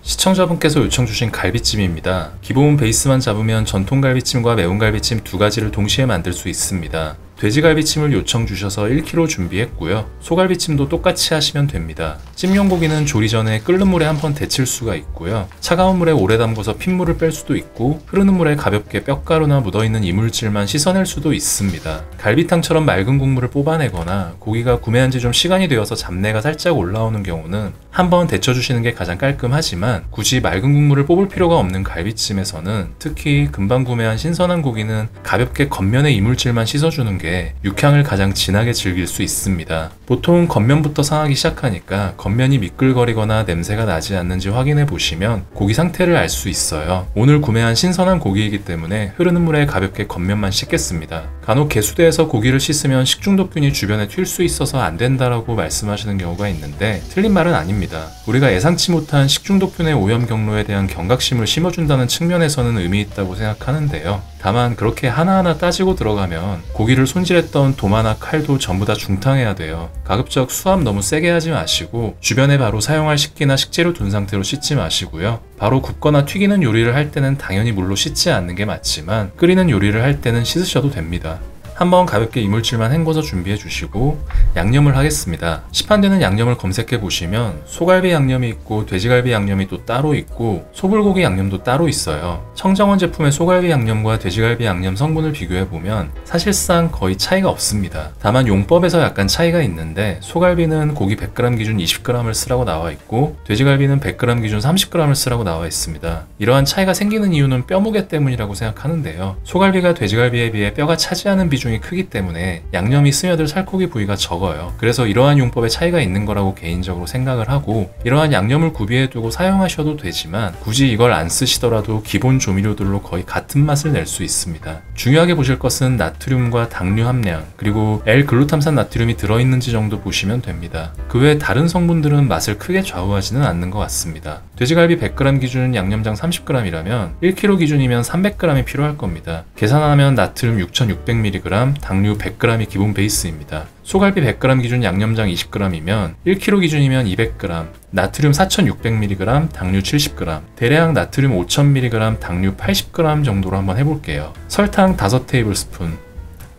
시청자분께서 요청 주신 갈비찜입니다. 기본 베이스만 잡으면 전통 갈비찜과 매운 갈비찜 두 가지를 동시에 만들 수 있습니다. 돼지갈비찜을 요청 주셔서 1kg 준비했고요. 소갈비찜도 똑같이 하시면 됩니다. 찜용 고기는 조리 전에 끓는 물에 한번 데칠 수가 있고요. 차가운 물에 오래 담궈서 핏물을 뺄 수도 있고, 흐르는 물에 가볍게 뼈가루나 묻어있는 이물질만 씻어낼 수도 있습니다. 갈비탕처럼 맑은 국물을 뽑아내거나 고기가 구매한 지 좀 시간이 되어서 잡내가 살짝 올라오는 경우는 한번 데쳐주시는 게 가장 깔끔하지만, 굳이 맑은 국물을 뽑을 필요가 없는 갈비찜에서는 특히 금방 구매한 신선한 고기는 가볍게 겉면의 이물질만 씻어주는 게 육향을 가장 진하게 즐길 수 있습니다. 보통 겉면부터 상하기 시작하니까 겉면이 미끌거리거나 냄새가 나지 않는지 확인해 보시면 고기 상태를 알 수 있어요. 오늘 구매한 신선한 고기이기 때문에 흐르는 물에 가볍게 겉면만 씻겠습니다. 간혹 개수대에서 고기를 씻으면 식중독균이 주변에 튈 수 있어서 안 된다라고 말씀하시는 경우가 있는데, 틀린 말은 아닙니다. 우리가 예상치 못한 식중독균의 오염 경로에 대한 경각심을 심어준다는 측면에서는 의미 있다고 생각하는데요. 다만 그렇게 하나하나 따지고 들어가면 고기를 손질했던 도마나 칼도 전부 다 중탕해야 돼요. 가급적 수압 너무 세게 하지 마시고, 주변에 바로 사용할 식기나 식재료 둔 상태로 씻지 마시고요. 바로 굽거나 튀기는 요리를 할 때는 당연히 물로 씻지 않는 게 맞지만, 끓이는 요리를 할 때는 씻으셔도 됩니다. 한번 가볍게 이물질만 헹궈서 준비해 주시고 양념을 하겠습니다. 시판되는 양념을 검색해 보시면 소갈비 양념이 있고 돼지갈비 양념이 또 따로 있고 소불고기 양념도 따로 있어요. 청정원 제품의 소갈비 양념과 돼지갈비 양념 성분을 비교해 보면 사실상 거의 차이가 없습니다. 다만 용법에서 약간 차이가 있는데, 소갈비는 고기 100g 기준 20g을 쓰라고 나와 있고 돼지갈비는 100g 기준 30g을 쓰라고 나와 있습니다. 이러한 차이가 생기는 이유는 뼈 무게 때문이라고 생각하는데요. 소갈비가 돼지갈비에 비해 뼈가 차지하는 비중이 크기 때문에 양념이 스며들 살코기 부위가 적어요. 그래서 이러한 용법에 차이가 있는 거라고 개인적으로 생각을 하고, 이러한 양념을 구비해 두고 사용하셔도 되지만 굳이 이걸 안 쓰시더라도 기본 조미료들로 거의 같은 맛을 낼 수 있습니다. 중요하게 보실 것은 나트륨과 당류 함량, 그리고 L글루탐산 나트륨이 들어있는지 정도 보시면 됩니다. 그 외 다른 성분들은 맛을 크게 좌우하지는 않는 것 같습니다. 돼지갈비 100g 기준 양념장 30g이라면 1kg 기준이면 300g이 필요할 겁니다. 계산하면 나트륨 6600mg, 당류 100g이 기본 베이스입니다. 소갈비 100g 기준 양념장 20g이면 1kg 기준이면 200g, 나트륨 4600mg, 당류 70g, 대략 나트륨 5000mg, 당류 80g 정도로 한번 해볼게요. 설탕 5테이블스푼,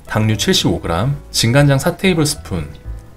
당류 75g, 진간장 4테이블스푼,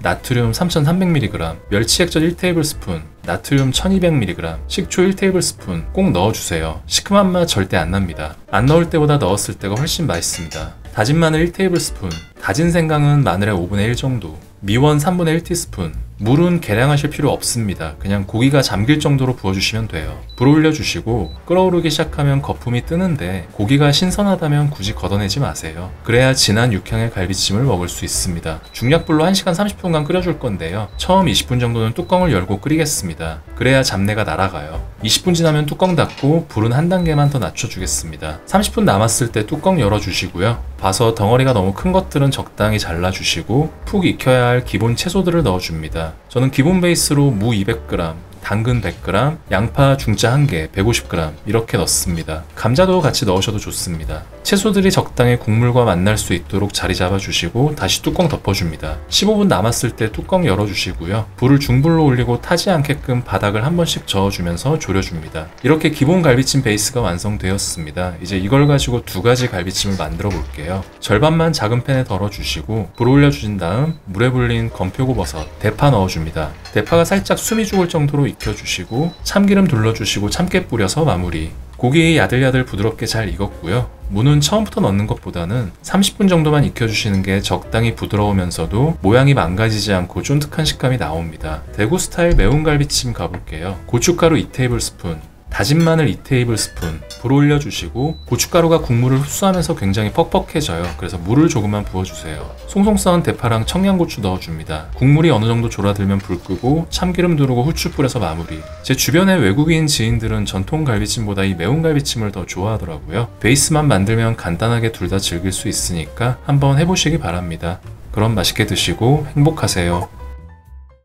나트륨 3300mg, 멸치액젓 1테이블스푼, 나트륨 1200mg, 식초 1테이블스푼 꼭 넣어주세요. 시큼한 맛 절대 안 납니다. 안 넣을 때보다 넣었을 때가 훨씬 맛있습니다. 다진 마늘 1테이블스푼, 다진 생강은 마늘의 5분의 1 정도, 미원 3분의 1티스푼, 물은 계량하실 필요 없습니다. 그냥 고기가 잠길 정도로 부어주시면 돼요. 불 올려주시고 끓어오르기 시작하면 거품이 뜨는데, 고기가 신선하다면 굳이 걷어내지 마세요. 그래야 진한 육향의 갈비찜을 먹을 수 있습니다. 중약불로 1시간 30분간 끓여줄 건데요. 처음 20분 정도는 뚜껑을 열고 끓이겠습니다. 그래야 잡내가 날아가요. 20분 지나면 뚜껑 닫고 불은 한 단계만 더 낮춰주겠습니다. 30분 남았을 때 뚜껑 열어주시고요. 봐서 덩어리가 너무 큰 것들은 적당히 잘라주시고 푹 익혀야 할 기본 채소들을 넣어줍니다. 저는 기본 베이스로 무 200g, 당근 100g, 양파 중짜 1개 150g 이렇게 넣습니다. 감자도 같이 넣으셔도 좋습니다. 채소들이 적당히 국물과 만날 수 있도록 자리 잡아주시고 다시 뚜껑 덮어줍니다. 15분 남았을 때 뚜껑 열어주시고요. 불을 중불로 올리고 타지 않게끔 바닥을 한 번씩 저어주면서 졸여줍니다. 이렇게 기본 갈비찜 베이스가 완성되었습니다. 이제 이걸 가지고 두 가지 갈비찜을 만들어 볼게요. 절반만 작은 팬에 덜어주시고 불 올려주신 다음 물에 불린 건표고버섯, 대파 넣어줍니다. 대파가 살짝 숨이 죽을 정도로 익혀주시고 참기름 둘러주시고 참깨 뿌려서 마무리. 고기 야들야들 부드럽게 잘 익었고요. 무는 처음부터 넣는 것보다는 30분 정도만 익혀주시는 게 적당히 부드러우면서도 모양이 망가지지 않고 쫀득한 식감이 나옵니다. 대구 스타일 매운 갈비찜 가볼게요. 고춧가루 2테이블스푼, 다진 마늘 2테이블스푼, 불 올려주시고 고춧가루가 국물을 흡수하면서 굉장히 퍽퍽해져요. 그래서 물을 조금만 부어주세요. 송송 썬 대파랑 청양고추 넣어줍니다. 국물이 어느 정도 졸아들면 불 끄고 참기름 두르고 후추 뿌려서 마무리. 제 주변의 외국인 지인들은 전통 갈비찜보다 이 매운 갈비찜을 더 좋아하더라고요. 베이스만 만들면 간단하게 둘 다 즐길 수 있으니까 한번 해보시기 바랍니다. 그럼 맛있게 드시고 행복하세요.